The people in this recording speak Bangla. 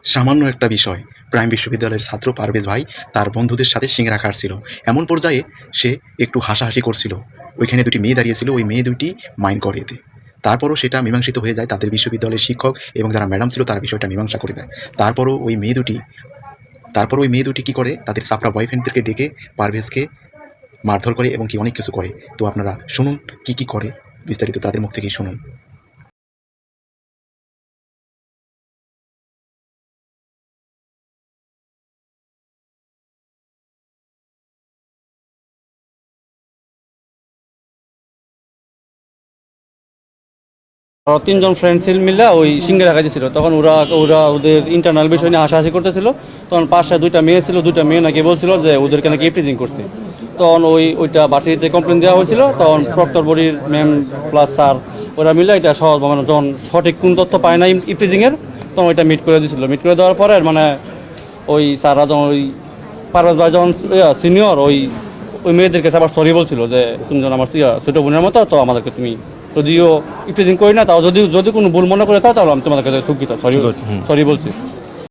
সামান্য একটা বিষয়, প্রাইম বিশ্ববিদ্যালয়ের ছাত্র পারভেজ ভাই তার বন্ধুদের সাথে সিংড়া খাচ্ছিল। এমন পর্যায়ে সে একটু হাসাহাসি করছিল। ওইখানে দুটি মেয়ে দাঁড়িয়ে ছিল, ওই মেয়ে দুটি মাইন্ড করে এতে। তারপরও সেটা মীমাংসিত হয়ে যায়। তাদের বিশ্ববিদ্যালয়ের শিক্ষক এবং যারা ম্যাডাম ছিল তারা বিষয়টা মীমাংসা করে দেয়। তারপরও ওই মেয়ে দুটি কী করে, তাদের চাপড়া বয়ফ্রেন্ডদেরকে ডেকে পারভেজকে মারধর করে এবং কি অনেক কিছু করে। তো আপনারা শুনুন কী করে, বিস্তারিত তাদের মুখ থেকেই শুনুন। 3 জন ফ্রেন্ড ছিল মিলে ওই সিঙ্গারা খাইতেছিল। তখন ওরা ওরা ওদের ইন্টারনাল বিষয় নিয়ে হাসাহাসি করতেছিল। তখন পাশে 2টা মেয়ে ছিল, 2টা মেয়ে নাকি বলছিল যে ওদেরকে নাকি ইফটিজিং করছে। তখন ওইটা ভার্সিটিতে কমপ্লেন দেওয়া হয়েছিল। তখন প্রক্টর বডির ম্যাম প্লাস স্যার ওরা মিলে এটা সহজ মানে যখন সঠিক কোন তথ্য পায় না ইফটিজিংয়ের, তখন ওইটা মিট করে দিয়েছিল। মিট করে দেওয়ার পরে মানে ওই স্যাররা যখন ওই পারভেজ ভাই যখন সিনিয়র ওই মেয়েদের কাছে আবার সরি বলছিল যে তুমি যখন আমার ছোটো বোনের মতো, তো আমাদেরকে তুমি যদিও ইফটিজিং করি না, তাও যদি কোনো ভুল মনে করে তাও তাহলে আমি তোমাদের কাছে দুঃখিত, সরি বলছি।